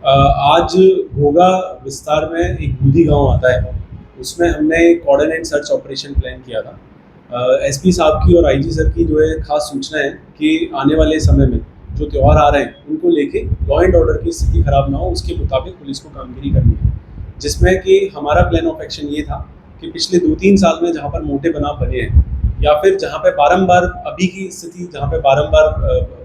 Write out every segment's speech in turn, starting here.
आज घोगा विस्तार में एक बूंदी गांव आता है, उसमें हमने कोऑर्डिनेट सर्च ऑपरेशन प्लान किया था। एसपी साहब की और आईजी सर की जो है खास सूचना है कि आने वाले समय में जो त्यौहार आ रहे हैं उनको लेके लॉ एंड ऑर्डर की स्थिति खराब ना हो, उसके मुताबिक पुलिस को कामगिरी करनी है। जिसमें कि हमारा प्लान ऑफ एक्शन ये था कि पिछले 2-3 साल में जहाँ पर मोटे बनाव बने हैं या फिर जहाँ पे बारंबार अभी की स्थिति जहाँ पे बारंबार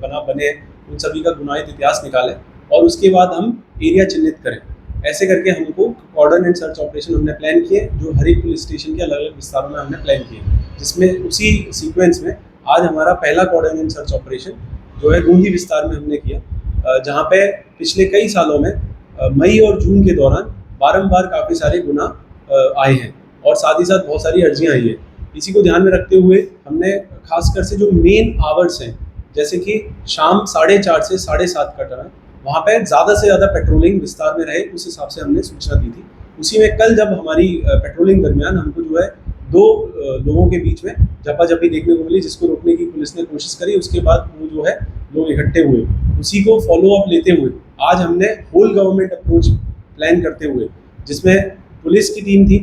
बनाव बने हैं, उन सभी का गुनाहित इतिहास निकालें और उसके बाद हम एरिया चिन्हित करें। ऐसे करके हमको कोऑर्डिनेट सर्च ऑपरेशन हमने प्लान किए, जो हर एक पुलिस स्टेशन के अलग अलग विस्तारों में हमने प्लान किए, जिसमें उसी सीक्वेंस में आज हमारा पहला कोऑर्डिनेट सर्च ऑपरेशन जो है बूंदी विस्तार में हमने किया, जहाँ पे पिछले कई सालों में मई और जून के दौरान बारंबार काफ़ी सारे गुना आए हैं और साथ ही साथ बहुत सारी अर्जियाँ आई है। इसी को ध्यान में रखते हुए हमने खासकर से जो मेन आवर्स हैं, जैसे कि शाम 4:30 से 7:30 का टाइम, वहाँ पे ज़्यादा से ज़्यादा पेट्रोलिंग विस्तार में रहे, उस हिसाब से हमने सूचना दी थी। उसी में कल जब हमारी पेट्रोलिंग दरमियान हमको जो है दो लोगों के बीच में झपाझपी देखने को मिली, जिसको रोकने की पुलिस ने कोशिश करी। उसके बाद वो जो है लोग इकट्ठे हुए, उसी को फॉलो अप लेते हुए आज हमने होल गवर्नमेंट अप्रोच प्लान करते हुए, जिसमें पुलिस की टीम थी,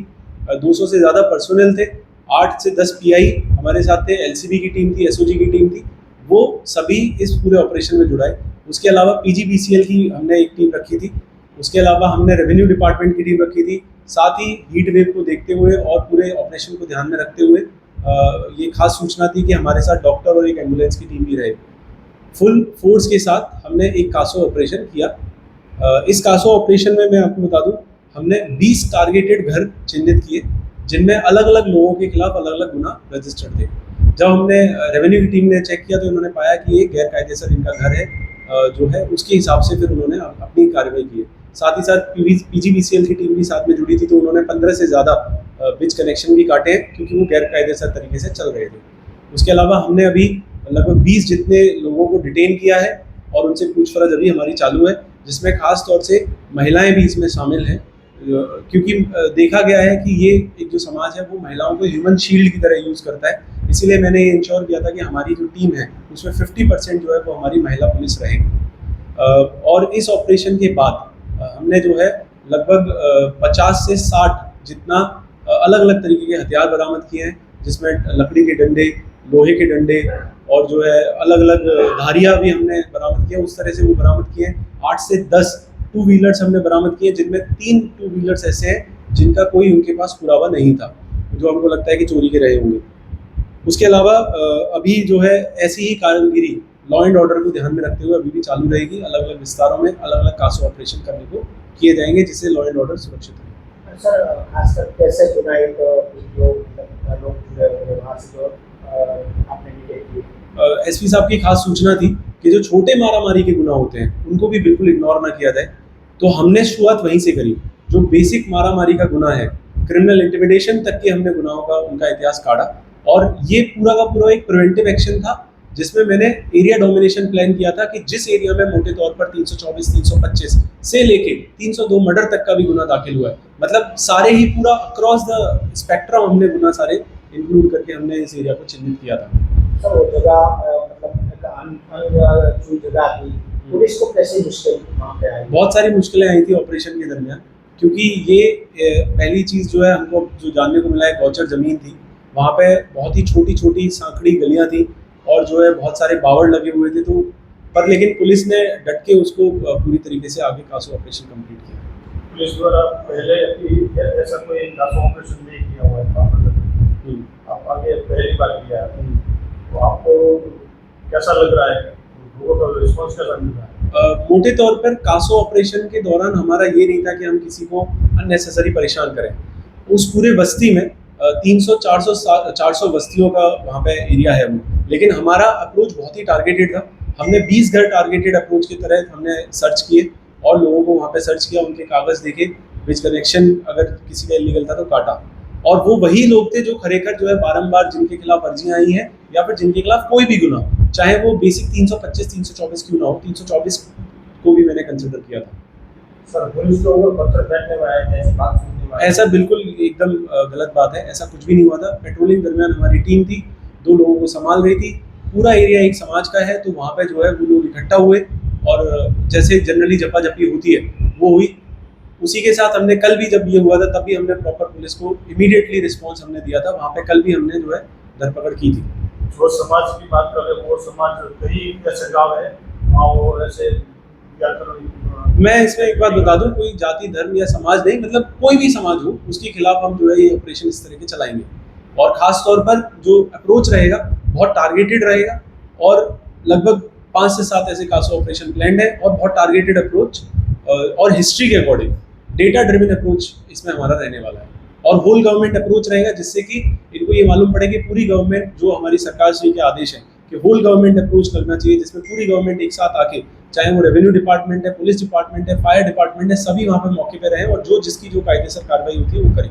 200 से ज़्यादा पर्सोनल थे, 8 से 10 पीआई हमारे साथ थे, एलसीबी की टीम थी, एसओजी की टीम थी, वो सभी इस पूरे ऑपरेशन में जुड़ाए। उसके अलावा पीजीबीसीएल की हमने एक टीम रखी थी, उसके अलावा हमने रेवेन्यू डिपार्टमेंट की टीम रखी थी। साथ ही हीट वेव को देखते हुए और पूरे ऑपरेशन को ध्यान में रखते हुए ये खास सूचना थी कि हमारे साथ डॉक्टर और एक एम्बुलेंस की टीम भी रहे। फुल फोर्स के साथ हमने एक कासो ऑपरेशन किया। इस कासो ऑपरेशन में मैं आपको बता दूं, हमने 20 टारगेटेड घर चिन्हित किए, जिनमें अलग अलग लोगों के खिलाफ अलग अलग गुना रजिस्टर्ड थे। जब हमने रेवेन्यू की टीम ने चेक किया तो इन्होंने पाया कि ये गैर कायदेसर इनका घर है, जो है उसके हिसाब से फिर उन्होंने अपनी कार्रवाई की है। साथ ही साथ पीजीबीसीएल की टीम भी साथ में जुड़ी थी, तो उन्होंने 15 से ज़्यादा बिच कनेक्शन भी काटे हैं, क्योंकि वो गैर कायदेसर तरीके से चल रहे थे। उसके अलावा हमने अभी लगभग 20 जितने लोगों को डिटेन किया है और उनसे पूछपरछ अभी हमारी चालू है, जिसमें खास तौर से महिलाएं भी इसमें शामिल हैं, क्योंकि देखा गया है कि ये एक जो समाज है वो महिलाओं को ह्यूमन शील्ड की तरह यूज़ करता है। इसीलिए मैंने ये इंश्योर किया था कि हमारी जो टीम है उसमें 50% जो है वो हमारी महिला पुलिस रहेगी। और इस ऑपरेशन के बाद हमने जो है लगभग 50 से 60 जितना अलग अलग तरीके के हथियार बरामद किए हैं, जिसमें लकड़ी के डंडे, लोहे के डंडे और जो है अलग अलग धारियाँ भी हमने बरामद किए। उस तरह से वो बरामद किए। 8 से 10 टू व्हीलर्स हमने बरामद किए, जिनमें 3 टू व्हीलर्स ऐसे हैं जिनका कोई उनके पास पुरावा नहीं था, जो हमको लगता है कि चोरी के रहे होंगे। उसके अलावा अभी जो है ऐसी ही कामगिरी लॉ एंड ऑर्डर को ध्यान में रखते हुए अभी भी चालू रहेगी। अलग अलग विस्तारों में अलग अलग कासो ऑपरेशन करने को किए जाएंगे, जिससे लॉ एंड ऑर्डर सुरक्षित रहे। सर, खासकर कैसे गुनाहित लोग जुड़े हुए वहाँ से जो आपने डिटेक्ट किए? एसपी साहब की खास सूचना थी कि जो छोटे मारामारी के गुना होते हैं उनको भी बिल्कुल इग्नोर ना किया जाए, तो हमने शुरुआत वहीं से करी। जो बेसिक मारामारी का गुना है, क्रिमिनल इंटिमिडेशन तक के हमने गुनाहों का उनका इतिहास काढ़ा, और ये पूरा का पूरा एक प्रिवेंटिव एक्शन था, जिसमें मैंने एरिया डोमिनेशन प्लान किया था कि जिस एरिया में मोटे तौर पर 324, 325 से लेके 302 मर्डर तक का भी गुना दाखिल हुआ है, मतलब सारे ही पूरा अक्रॉस द स्पेक्ट्रम हमने गुना सारे इंक्लूड करके हमने इस एरिया को चिन्हित किया था। सर, वो जगह मतलब जो जगह थी, पुलिस को कैसे मुश्किल वहाँ पे आई? बहुत सारी मुश्किलें आई थी ऑपरेशन के दरमियान, क्योंकि ये पहली चीज़ जो है हमको जो जानने को मिला है, गौचर ज़मीन थी, वहाँ पे बहुत ही छोटी छोटी सांकड़ी गलियाँ थी और जो है बहुत सारे बावड़ लगे हुए थे, तो पर लेकिन पुलिस ने डट के उसको पूरी तरीके से आगे कासो ऑपरेशन कंप्लीट किया। पुलिस द्वारा पहले ऐसा कोई कासो ऑपरेशन नहीं किया हुआ है, आप आगे पहली बार किया है, तो आपको कैसा लग रहा है, लोगों का रिस्पॉन्स कैसा मिल रहा है? मोटे तौर पर कासो ऑपरेशन के दौरान हमारा ये नहीं था कि हम किसी को अननेसेसरी परेशान करें। उस पूरे बस्ती में 300-400 बस्तियों का वहाँ पे एरिया है वो, लेकिन हमारा अप्रोच बहुत ही टारगेटेड था। हमने 20 घर टारगेटेड अप्रोच के तहत हमने सर्च किए और लोगों को वहाँ पे सर्च किया, उनके कागज़ देखे, विच कनेक्शन अगर किसी का इलीगल था तो काटा, और वो वही लोग थे जो खरेखर जो है बारंबार जिनके खिलाफ अर्जियाँ आई हैं या फिर जिनके खिलाफ कोई भी गुना, चाहे वो बेसिक 325, 324 क्यों ना हो, 324 को भी मैंने कंसिडर किया था। सर, पुलिस के ऊपर पत्थर फेंकने में आए थे, ऐसी बात सुनने में आई? ऐसा बिल्कुल एकदम गलत बात है, ऐसा कुछ भी नहीं हुआ था। पेट्रोलिंग दरमियान हमारी टीम थी, 2 लोगों को संभाल रही थी। पूरा एरिया एक समाज का है, तो वहाँ पे जो है वो लोग इकट्ठा हुए और जैसे जनरली झपाझपी होती है वो हुई। उसी के साथ हमने कल भी जब ये हुआ था तब भी हमने प्रॉपर पुलिस को इमीडिएटली रिस्पॉन्स हमने दिया था, वहाँ पे कल भी हमने जो है धरपकड़ की थी। जो समाज की बात कर रहे हैं वो समाज कई ऐसे गाँव है वहाँ वो ऐसे मैं इसमें एक बात बता दूं, कोई जाति धर्म या समाज नहीं, मतलब कोई भी समाज हो उसके खिलाफ हम जो है ये ऑपरेशन इस तरह के चलाएंगे। और खास तौर पर जो अप्रोच रहेगा बहुत टारगेटेड रहेगा और लगभग 5 से 7 ऐसे कासो ऑपरेशन प्लान है और बहुत टारगेटेड अप्रोच और हिस्ट्री के अकॉर्डिंग डेटा ड्रिवन अप्रोच इसमें हमारा रहने वाला है। और होल गवर्नमेंट अप्रोच रहेगा जिससे कि इनको ये मालूम पड़े कि पूरी गवर्नमेंट जो हमारी सरकार श्री के आदेश है कि होल गवर्नमेंट अप्रोच करना चाहिए, जिसमें पूरी गवर्नमेंट एक साथ आके, चाहे वो रेवेन्यू डिपार्टमेंट है, पुलिस डिपार्टमेंट है, फायर डिपार्टमेंट है, सभी वहाँ पे मौके पे रहें और जो जिसकी जो कायदेसर कार्रवाई होती है वो करें।